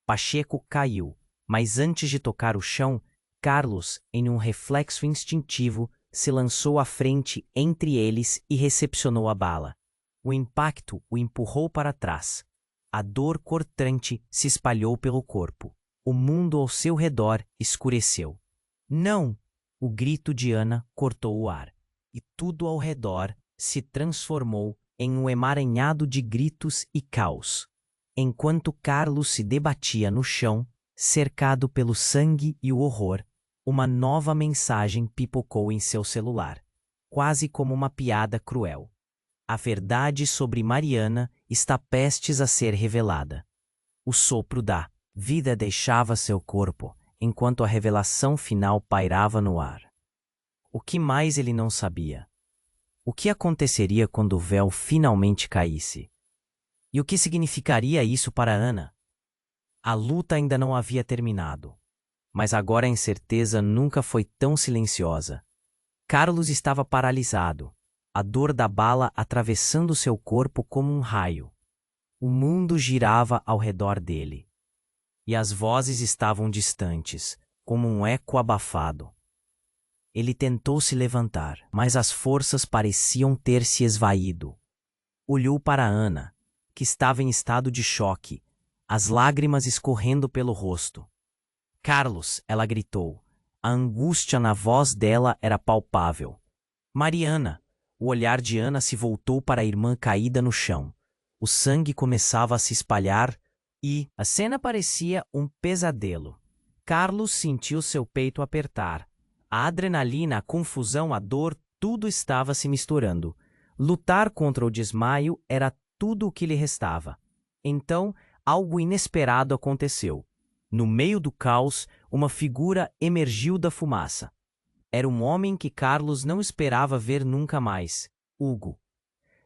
Pacheco caiu, mas antes de tocar o chão, Carlos, em um reflexo instintivo, se lançou à frente entre eles e recepcionou a bala. O impacto o empurrou para trás. A dor cortante se espalhou pelo corpo. O mundo ao seu redor escureceu. "Não!" O grito de Ana cortou o ar. E tudo ao redor se transformou em um emaranhado de gritos e caos. Enquanto Carlos se debatia no chão, cercado pelo sangue e o horror, uma nova mensagem pipocou em seu celular, quase como uma piada cruel. A verdade sobre Mariana está prestes a ser revelada. O sopro da vida deixava seu corpo, enquanto a revelação final pairava no ar. O que mais ele não sabia? O que aconteceria quando o véu finalmente caísse? E o que significaria isso para Ana? A luta ainda não havia terminado, mas agora a incerteza nunca foi tão silenciosa. Carlos estava paralisado, a dor da bala atravessando seu corpo como um raio. O mundo girava ao redor dele. E as vozes estavam distantes, como um eco abafado. Ele tentou se levantar, mas as forças pareciam ter se esvaído. Olhou para Ana, que estava em estado de choque, as lágrimas escorrendo pelo rosto. "Carlos!" ela gritou. A angústia na voz dela era palpável. "Mariana!" O olhar de Ana se voltou para a irmã caída no chão. O sangue começava a se espalhar e a cena parecia um pesadelo. Carlos sentiu seu peito apertar. A adrenalina, a confusão, a dor, tudo estava se misturando. Lutar contra o desmaio era tudo o que lhe restava. Então, algo inesperado aconteceu. No meio do caos, uma figura emergiu da fumaça. Era um homem que Carlos não esperava ver nunca mais, Hugo.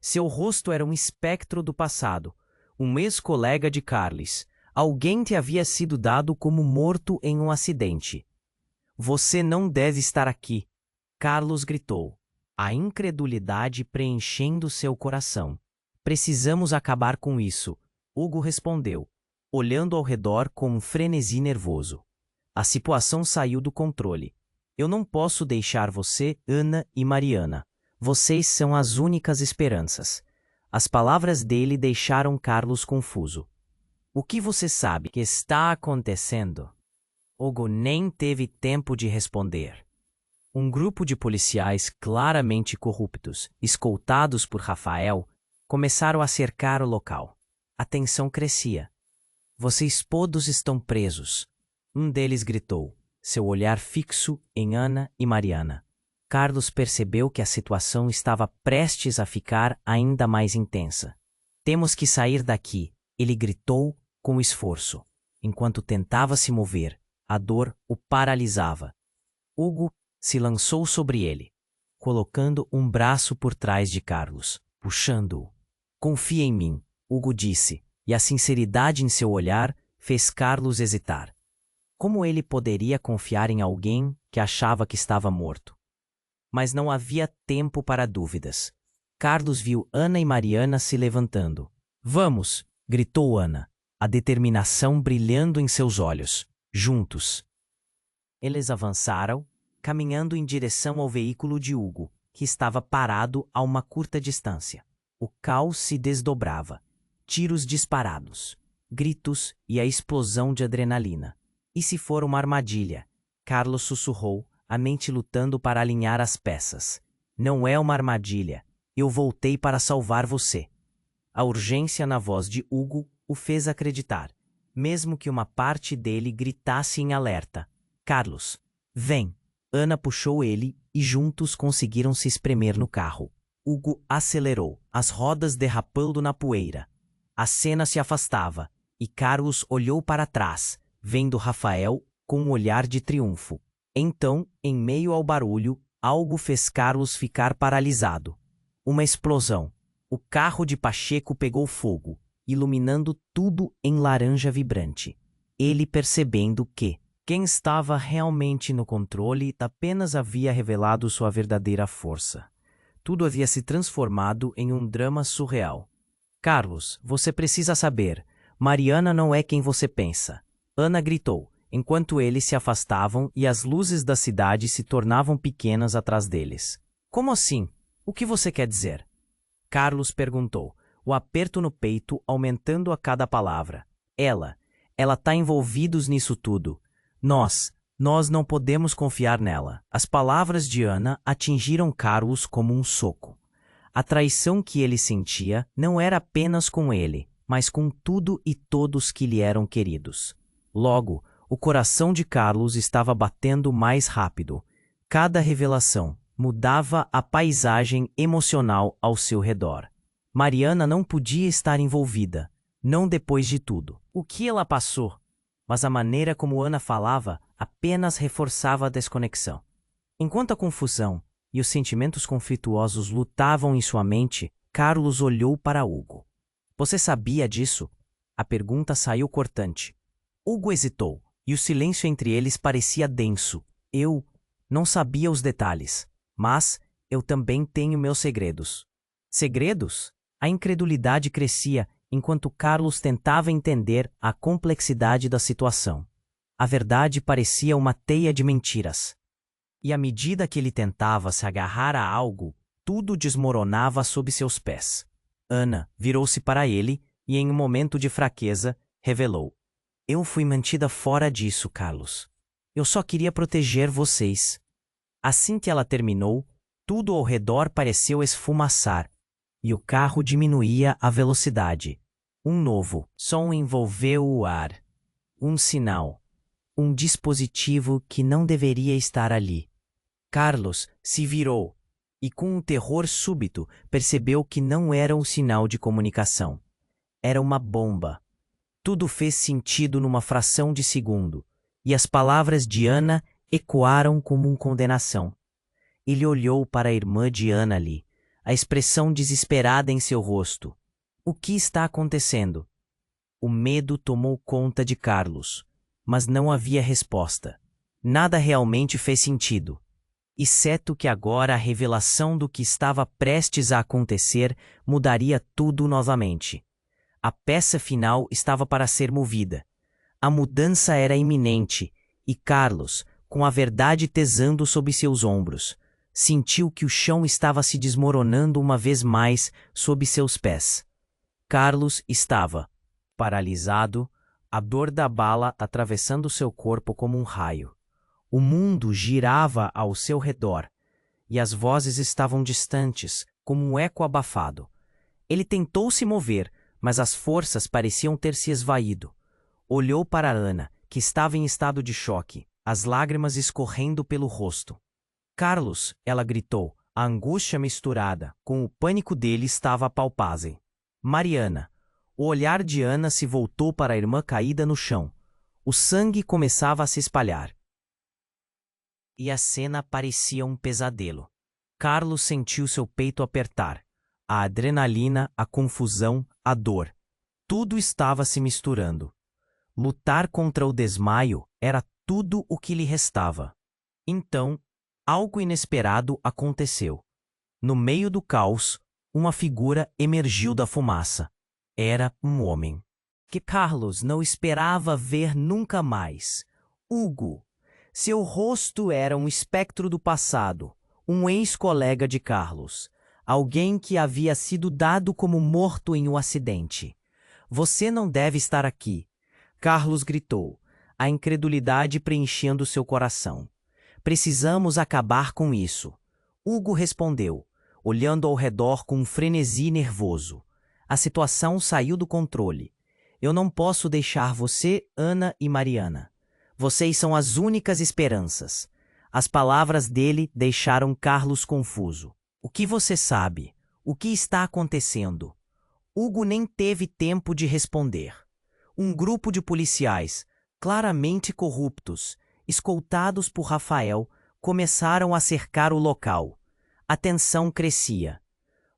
Seu rosto era um espectro do passado, um ex-colega de Carlos, alguém que havia sido dado como morto em um acidente. "Você não deve estar aqui!" Carlos gritou. a incredulidade preenchendo seu coração. Precisamos acabar com isso, Hugo respondeu, olhando ao redor com um frenesi nervoso. A situação saiu do controle. Eu não posso deixar você, Ana e Mariana. Vocês são as únicas esperanças. As palavras dele deixaram Carlos confuso. O que você sabe que está acontecendo? Hugo nem teve tempo de responder. Um grupo de policiais claramente corruptos, escoltados por Rafael, começaram a cercar o local. A tensão crescia. Vocês todos estão presos. Um deles gritou, seu olhar fixo em Ana e Mariana. Carlos percebeu que a situação estava prestes a ficar ainda mais intensa. Temos que sair daqui, ele gritou com esforço. Enquanto tentava se mover, a dor o paralisava. Hugo se lançou sobre ele, colocando um braço por trás de Carlos, puxando-o. Confia em mim, Hugo disse, e a sinceridade em seu olhar fez Carlos hesitar. Como ele poderia confiar em alguém que achava que estava morto? Mas não havia tempo para dúvidas. Carlos viu Ana e Mariana se levantando. Vamos! Gritou Ana, a determinação brilhando em seus olhos. Juntos. Eles avançaram, caminhando em direção ao veículo de Hugo, que estava parado a uma curta distância. O caos se desdobrava. Tiros disparados, gritos e a explosão de adrenalina. E se for uma armadilha? Carlos sussurrou, a mente lutando para alinhar as peças. Não é uma armadilha. Eu voltei para salvar você. A urgência na voz de Hugo o fez acreditar, mesmo que uma parte dele gritasse em alerta. Carlos, vem! Ana puxou ele e juntos conseguiram se espremer no carro. Hugo acelerou, as rodas derrapando na poeira. A cena se afastava e Carlos olhou para trás, vendo Rafael com um olhar de triunfo. Então, em meio ao barulho, algo fez Carlos ficar paralisado. Uma explosão. O carro de Pacheco pegou fogo, iluminando tudo em laranja vibrante. Ele percebendo que quem estava realmente no controle apenas havia revelado sua verdadeira força. Tudo havia se transformado em um drama surreal. Carlos, você precisa saber. Mariana não é quem você pensa. Ana gritou, enquanto eles se afastavam e as luzes da cidade se tornavam pequenas atrás deles. Como assim? O que você quer dizer? Carlos perguntou, o aperto no peito aumentando a cada palavra. Ela tá envolvidos nisso tudo. Nós não podemos confiar nela. As palavras de Ana atingiram Carlos como um soco. A traição que ele sentia não era apenas com ele, mas com tudo e todos que lhe eram queridos. Logo, o coração de Carlos estava batendo mais rápido. Cada revelação mudava a paisagem emocional ao seu redor. Mariana não podia estar envolvida, não depois de tudo. O que ela passou? Mas a maneira como Ana falava apenas reforçava a desconexão. Enquanto a confusão e os sentimentos conflituosos lutavam em sua mente, Carlos olhou para Hugo. Você sabia disso? A pergunta saiu cortante. Hugo hesitou, e o silêncio entre eles parecia denso. Eu não sabia os detalhes, mas eu também tenho meus segredos. Segredos? A incredulidade crescia enquanto Carlos tentava entender a complexidade da situação. A verdade parecia uma teia de mentiras. E à medida que ele tentava se agarrar a algo, tudo desmoronava sob seus pés. Ana virou-se para ele e, em um momento de fraqueza, revelou: Eu fui mantida fora disso, Carlos. Eu só queria proteger vocês. Assim que ela terminou, tudo ao redor pareceu esfumaçar, e o carro diminuía a velocidade. Um novo som envolveu o ar. Um sinal. Um dispositivo que não deveria estar ali. Carlos se virou e, com um terror súbito, percebeu que não era um sinal de comunicação. Era uma bomba. Tudo fez sentido numa fração de segundo, e as palavras de Ana ecoaram como uma condenação. Ele olhou para a irmã de Ana ali, a expressão desesperada em seu rosto. O que está acontecendo? O medo tomou conta de Carlos, mas não havia resposta. Nada realmente fez sentido. exceto que agora a revelação do que estava prestes a acontecer mudaria tudo novamente. A peça final estava para ser movida. A mudança era iminente, e Carlos, com a verdade pesando sobre seus ombros, sentiu que o chão estava se desmoronando uma vez mais sob seus pés. Carlos estava paralisado, a dor da bala atravessando seu corpo como um raio. O mundo girava ao seu redor, e as vozes estavam distantes, como um eco abafado. Ele tentou se mover, mas as forças pareciam ter se esvaído. Olhou para Ana, que estava em estado de choque, as lágrimas escorrendo pelo rosto. Carlos, ela gritou, a angústia misturada com o pânico dele estava palpável. Mariana. O olhar de Ana se voltou para a irmã caída no chão. O sangue começava a se espalhar. E a cena parecia um pesadelo. Carlos sentiu seu peito apertar. A adrenalina, a confusão, a dor. Tudo estava se misturando. Lutar contra o desmaio era tudo o que lhe restava. Então, algo inesperado aconteceu. No meio do caos, uma figura emergiu da fumaça. Era um homem que Carlos não esperava ver nunca mais. Hugo. Seu rosto era um espectro do passado, um ex-colega de Carlos, alguém que havia sido dado como morto em um acidente. Você não deve estar aqui, Carlos gritou, a incredulidade preenchendo seu coração. Precisamos acabar com isso. Hugo respondeu, olhando ao redor com um frenesi nervoso. A situação saiu do controle. Eu não posso deixar você, Ana e Mariana. Vocês são as únicas esperanças. As palavras dele deixaram Carlos confuso. O que você sabe? O que está acontecendo? Hugo nem teve tempo de responder. Um grupo de policiais, claramente corruptos, escoltados por Rafael, começaram a cercar o local. A tensão crescia.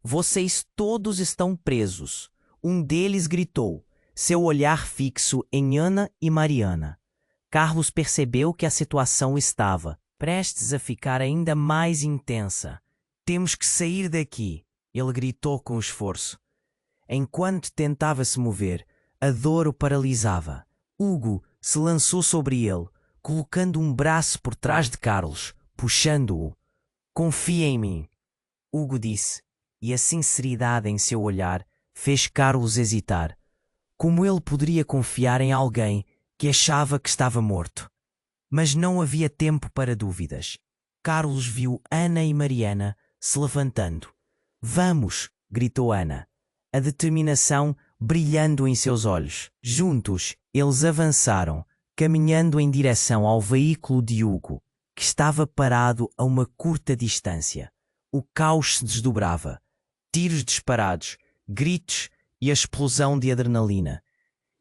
Vocês todos estão presos. Um deles gritou, seu olhar fixo em Ana e Mariana. Carlos percebeu que a situação estava prestes a ficar ainda mais intensa. Temos que sair daqui, ele gritou com esforço. Enquanto tentava se mover, a dor o paralisava. Hugo se lançou sobre ele, colocando um braço por trás de Carlos, puxando-o. Confia em mim, Hugo disse, e a sinceridade em seu olhar fez Carlos hesitar. Como ele poderia confiar em alguém que achava que estava morto? Mas não havia tempo para dúvidas. Carlos viu Ana e Mariana se levantando. Vamos! Gritou Ana, a determinação brilhando em seus olhos. Juntos, eles avançaram, caminhando em direção ao veículo de Hugo, que estava parado a uma curta distância. O caos se desdobrava. Tiros disparados, gritos e a explosão de adrenalina.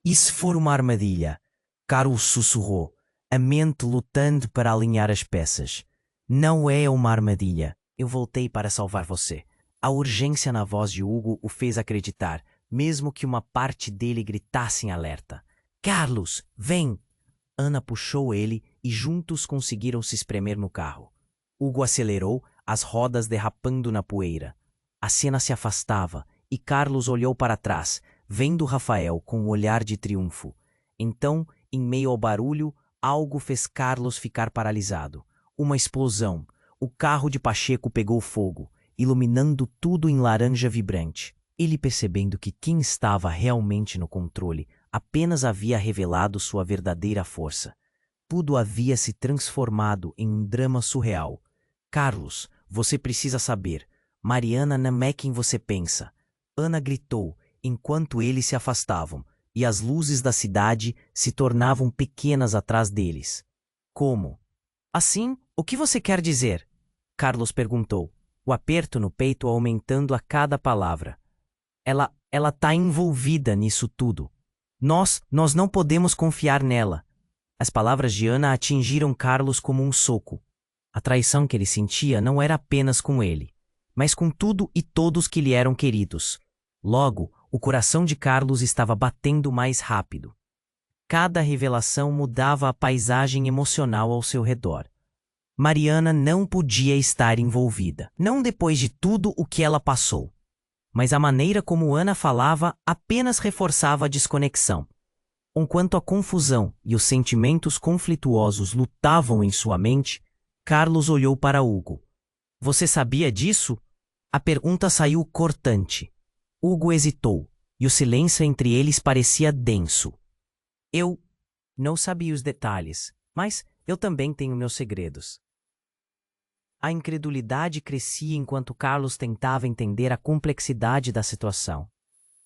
E se for uma armadilha? Carlos sussurrou, a mente lutando para alinhar as peças. Não é uma armadilha. Eu voltei para salvar você. A urgência na voz de Hugo o fez acreditar, mesmo que uma parte dele gritasse em alerta. Carlos, vem! Ana puxou ele e juntos conseguiram se espremer no carro. Hugo acelerou, as rodas derrapando na poeira. A cena se afastava e Carlos olhou para trás, vendo Rafael com um olhar de triunfo. Então, em meio ao barulho, algo fez Carlos ficar paralisado. Uma explosão. O carro de Pacheco pegou fogo, iluminando tudo em laranja vibrante. Ele, percebendo que quem estava realmente no controle apenas havia revelado sua verdadeira força. Tudo havia se transformado em um drama surreal. Carlos, você precisa saber. Mariana não é quem você pensa. Ana gritou, enquanto eles se afastavam, e as luzes da cidade se tornavam pequenas atrás deles. Como? Assim, o que você quer dizer? Carlos perguntou, o aperto no peito aumentando a cada palavra. Ela tá envolvida nisso tudo. Nós não podemos confiar nela. As palavras de Ana atingiram Carlos como um soco. A traição que ele sentia não era apenas com ele, mas com tudo e todos que lhe eram queridos. Logo, o coração de Carlos estava batendo mais rápido. Cada revelação mudava a paisagem emocional ao seu redor. Mariana não podia estar envolvida. Não depois de tudo o que ela passou. Mas a maneira como Ana falava apenas reforçava a desconexão. Enquanto a confusão e os sentimentos conflituosos lutavam em sua mente, Carlos olhou para Hugo. Você sabia disso? A pergunta saiu cortante. Hugo hesitou, e o silêncio entre eles parecia denso. Eu não sabia os detalhes, mas eu também tenho meus segredos. A incredulidade crescia enquanto Carlos tentava entender a complexidade da situação.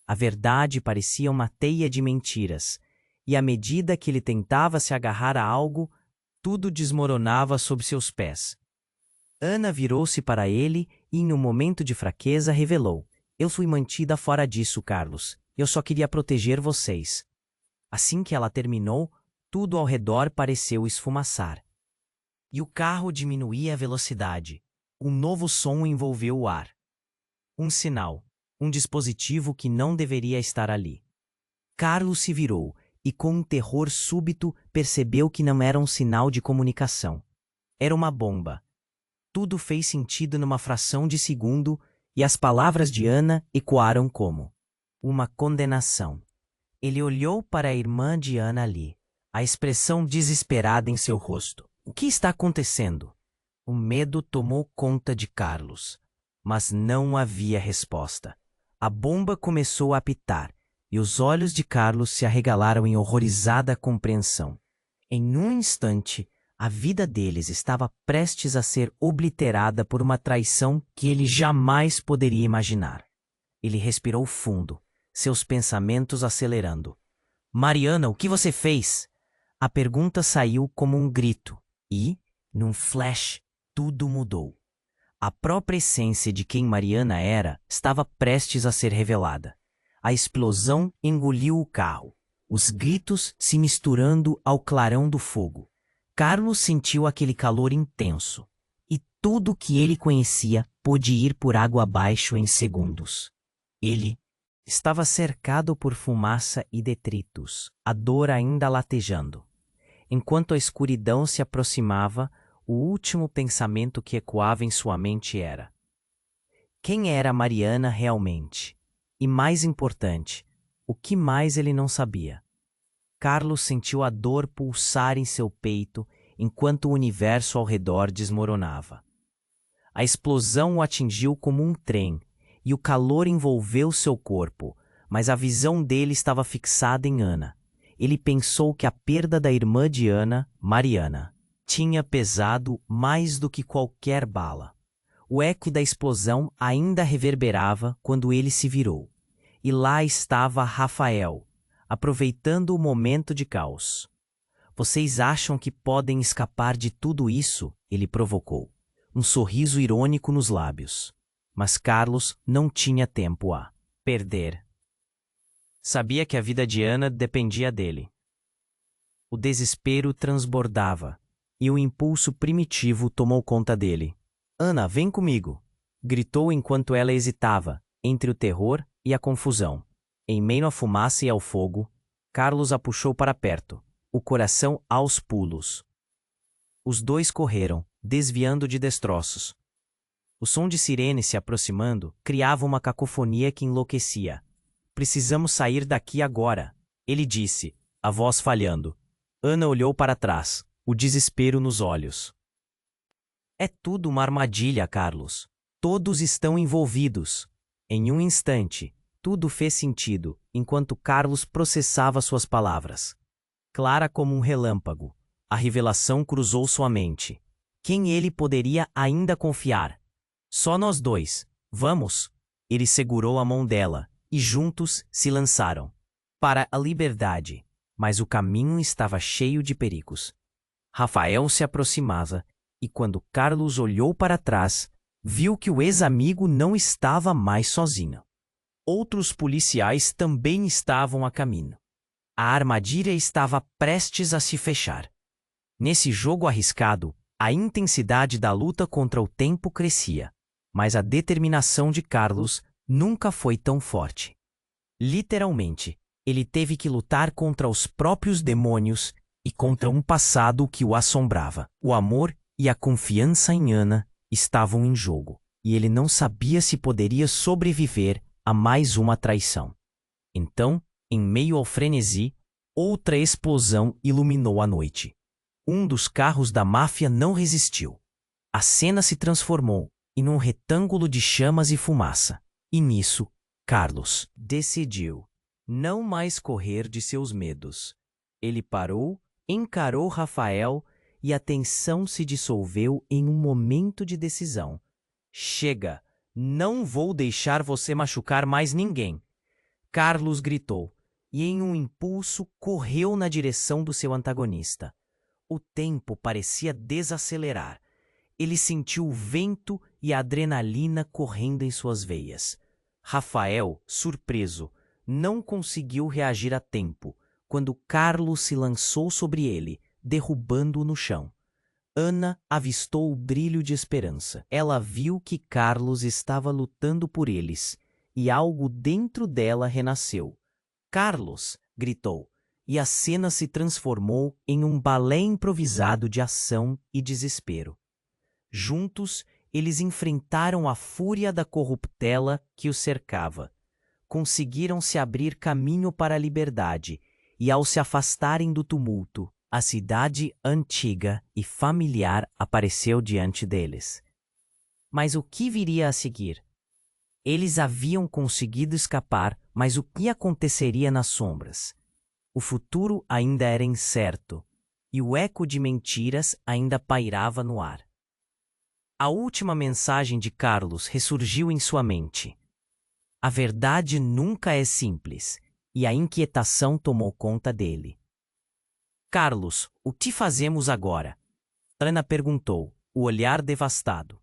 A verdade parecia uma teia de mentiras, e à medida que ele tentava se agarrar a algo, tudo desmoronava sob seus pés. Ana virou-se para ele e, em um momento de fraqueza, revelou: Eu fui mantida fora disso, Carlos. Eu só queria proteger vocês. Assim que ela terminou, tudo ao redor pareceu esfumaçar. E o carro diminuía a velocidade. Um novo som envolveu o ar. Um sinal. Um dispositivo que não deveria estar ali. Carlos se virou e, com um terror súbito, percebeu que não era um sinal de comunicação. Era uma bomba. Tudo fez sentido numa fração de segundo e as palavras de Ana ecoaram como uma condenação. Ele olhou para a irmã de Ana ali, a expressão desesperada em seu rosto. O que está acontecendo? O medo tomou conta de Carlos, mas não havia resposta. A bomba começou a apitar e os olhos de Carlos se arregalaram em horrorizada compreensão. Em um instante, a vida deles estava prestes a ser obliterada por uma traição que ele jamais poderia imaginar. Ele respirou fundo, seus pensamentos acelerando. Mariana, o que você fez? A pergunta saiu como um grito e, num flash, tudo mudou. A própria essência de quem Mariana era estava prestes a ser revelada. A explosão engoliu o carro, os gritos se misturando ao clarão do fogo. Carlos sentiu aquele calor intenso, e tudo o que ele conhecia pôde ir por água abaixo em segundos. Ele estava cercado por fumaça e detritos, a dor ainda latejando. Enquanto a escuridão se aproximava, o último pensamento que ecoava em sua mente era: quem era Mariana realmente? E mais importante, o que mais ele não sabia? Carlos sentiu a dor pulsar em seu peito enquanto o universo ao redor desmoronava. A explosão o atingiu como um trem e o calor envolveu seu corpo, mas a visão dele estava fixada em Ana. Ele pensou que a perda da irmã de Ana, Mariana, tinha pesado mais do que qualquer bala. O eco da explosão ainda reverberava quando ele se virou. E lá estava Rafael, aproveitando o momento de caos. Vocês acham que podem escapar de tudo isso? Ele provocou, um sorriso irônico nos lábios. Mas Carlos não tinha tempo a perder. Sabia que a vida de Ana dependia dele. O desespero transbordava, e o impulso primitivo tomou conta dele. Ana, vem comigo! Gritou enquanto ela hesitava, entre o terror e a confusão. Em meio à fumaça e ao fogo, Carlos a puxou para perto, o coração aos pulos. Os dois correram, desviando de destroços. O som de sirene se aproximando criava uma cacofonia que enlouquecia. Precisamos sair daqui agora, ele disse, a voz falhando. Ana olhou para trás, o desespero nos olhos. É tudo uma armadilha, Carlos. Todos estão envolvidos. Em um instante, tudo fez sentido, enquanto Carlos processava suas palavras. Clara como um relâmpago, a revelação cruzou sua mente. Quem ele poderia ainda confiar? Só nós dois. Vamos? Ele segurou a mão dela, e juntos se lançaram para a liberdade. Mas o caminho estava cheio de perigos. Rafael se aproximava, e quando Carlos olhou para trás, viu que o ex-amigo não estava mais sozinho. Outros policiais também estavam a caminho. A armadilha estava prestes a se fechar. Nesse jogo arriscado, a intensidade da luta contra o tempo crescia, mas a determinação de Carlos nunca foi tão forte. Literalmente, ele teve que lutar contra os próprios demônios e contra um passado que o assombrava. O amor e a confiança em Ana estavam em jogo, e ele não sabia se poderia sobreviver a mais uma traição. Então, em meio ao frenesi, outra explosão iluminou a noite. Um dos carros da máfia não resistiu. A cena se transformou em um retângulo de chamas e fumaça. E nisso, Carlos decidiu não mais correr de seus medos. Ele parou, encarou Rafael e a tensão se dissolveu em um momento de decisão. Chega! Não vou deixar você machucar mais ninguém! Carlos gritou, e em um impulso correu na direção do seu antagonista. O tempo parecia desacelerar. Ele sentiu o vento e a adrenalina correndo em suas veias. Rafael, surpreso, não conseguiu reagir a tempo, quando Carlos se lançou sobre ele, derrubando-o no chão. Ana avistou o brilho de esperança. Ela viu que Carlos estava lutando por eles, e algo dentro dela renasceu. Carlos! Gritou, e a cena se transformou em um balé improvisado de ação e desespero. Juntos, eles enfrentaram a fúria da corruptela que os cercava. Conseguiram se abrir caminho para a liberdade, e ao se afastarem do tumulto, a cidade antiga e familiar apareceu diante deles. Mas o que viria a seguir? Eles haviam conseguido escapar, mas o que aconteceria nas sombras? O futuro ainda era incerto, e o eco de mentiras ainda pairava no ar. A última mensagem de Carlos ressurgiu em sua mente. A verdade nunca é simples, e a inquietação tomou conta dele. Carlos, o que fazemos agora? Ana perguntou, o olhar devastado.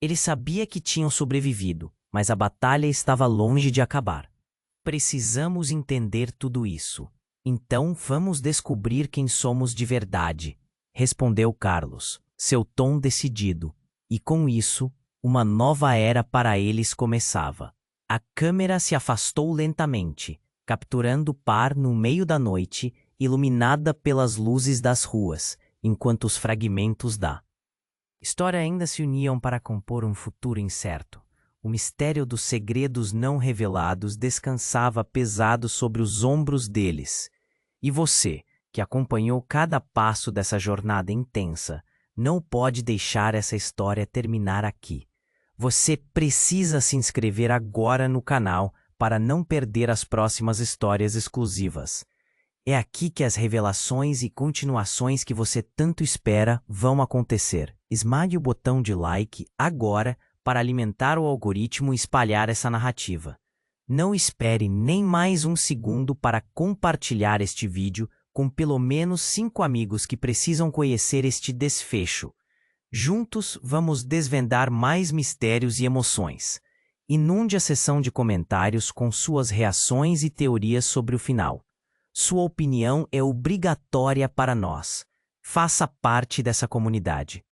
Ele sabia que tinham sobrevivido, mas a batalha estava longe de acabar. Precisamos entender tudo isso. Então vamos descobrir quem somos de verdade, respondeu Carlos, seu tom decidido. E com isso, uma nova era para eles começava. A câmera se afastou lentamente, capturando o par no meio da noite, iluminada pelas luzes das ruas, enquanto os fragmentos da história ainda se uniam para compor um futuro incerto. O mistério dos segredos não revelados descansava pesado sobre os ombros deles. E você, que acompanhou cada passo dessa jornada intensa, não pode deixar essa história terminar aqui. Você precisa se inscrever agora no canal para não perder as próximas histórias exclusivas. É aqui que as revelações e continuações que você tanto espera vão acontecer. Esmague o botão de like agora para alimentar o algoritmo e espalhar essa narrativa. Não espere nem mais um segundo para compartilhar este vídeo com pelo menos 5 amigos que precisam conhecer este desfecho. Juntos vamos desvendar mais mistérios e emoções. Inunde a seção de comentários com suas reações e teorias sobre o final. Sua opinião é obrigatória para nós. Faça parte dessa comunidade.